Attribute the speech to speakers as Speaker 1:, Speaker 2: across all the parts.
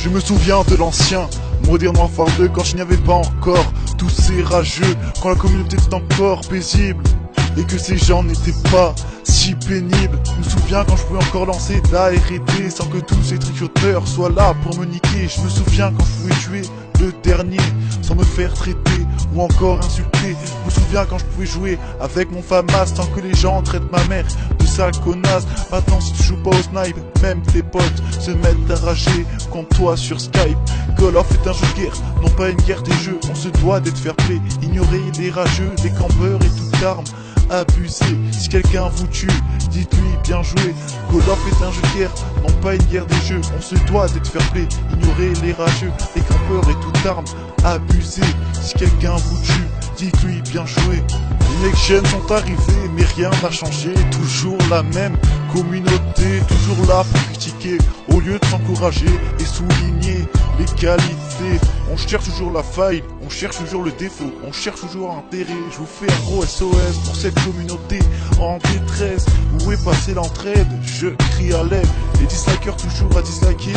Speaker 1: Je me souviens de l'ancien Modern Warfare 2 quand il n'y avait pas encore tous ces rageux, quand la communauté était encore paisible et que ces gens n'étaient pas si pénibles. Je me souviens quand je pouvais encore lancer de la R&D sans que tous ces trichoteurs soient là pour me niquer. Je me souviens quand je pouvais jouer le dernier sans me faire traiter ou encore insulter. Je me souviens quand je pouvais jouer avec mon FAMAS sans que les gens traitent ma mère de sale connasse. Maintenant si tu joues pas au snipe, même tes potes se mettent à rager contre toi sur Skype. Call of est un jeu de guerre, non pas une guerre des jeux. On se doit d'être fair play, ignorer les rageux, les campeurs et toute arme abusée. Si quelqu'un vous tue, dites-lui bien joué. Call of est un jeu de guerre, non pas une guerre des jeux. On se doit d'être fair play, ignorer les rageux, les campeurs et toute arme abusée. Si quelqu'un vous tue, dites-lui bien joué. Les next-gen sont arrivés, mais rien n'a changé. Toujours la même communauté, toujours là pour critiquer au lieu de s'encourager et souligner les qualités. On cherche toujours la faille, on cherche toujours le défaut, on cherche toujours intérêt. Je vous fais un gros SOS pour cette communauté en détresse. Où est passée l'entraide? Je crie à l'aide. Les dislikers toujours à disliker,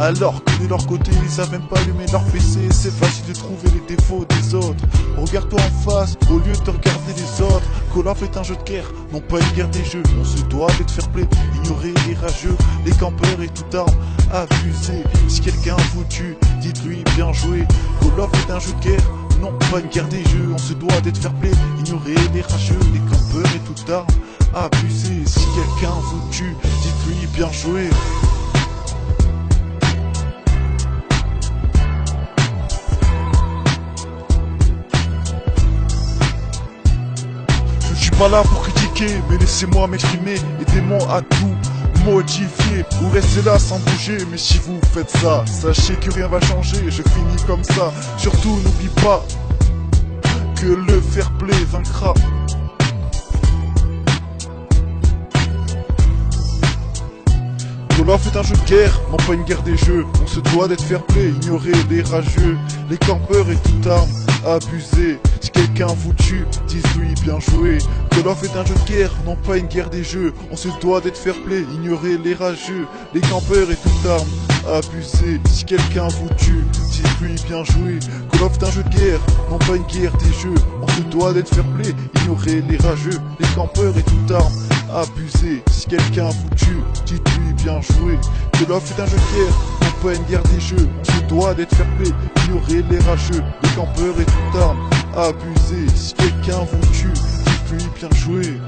Speaker 1: alors que de leur côté ils savent même pas allumer leur PC. C'est facile de trouver les défauts des autres. Regarde-toi en face au lieu de regarder les autres. Call of est un jeu de guerre, non pas une guerre des jeux. On se doit d'être fair play, ignorer les rageux, les campeurs et toute arme abusée. Si quelqu'un vous tue, dites-lui bien joué. Call of est un jeu de guerre, non pas une guerre des jeux. On se doit d'être fair play, ignorer les rageux, les campeurs et toute arme abusée. Si quelqu'un vous tue, dites-lui bien joué. Je suis pas là pour critiquer, mais laissez-moi m'exprimer. Aidez-moi à tout modifier ou restez là sans bouger. Mais si vous faites ça, sachez que rien va changer. Je finis comme ça. Surtout n'oublie pas que le fair play vaincra. Call of est un jeu de guerre, non pas une guerre des jeux. On se doit d'être fair play, ignorer les rageux, les campeurs et toute arme abusée. Si quelqu'un vous tue, dites-lui bien joué. Call of est un jeu de guerre, non pas une guerre des jeux. On se doit d'être fair play, ignorer les rageux, les campeurs et toute arme abusée. Si quelqu'un vous tue, dites-lui bien joué. Call of est un jeu de guerre, non pas une guerre des jeux. On se doit d'être fair play, ignorer les rageux, les campeurs et toute arme abusée. Si quelqu'un vous tue, dites-lui bien joué. Call of est un jeu de guerre, non pas une guerre des jeux. On se doit d'être fair play, ignorer les rageux, les campeurs et toute arme abusée. Si quelqu'un vous tue, dites-lui bien joué.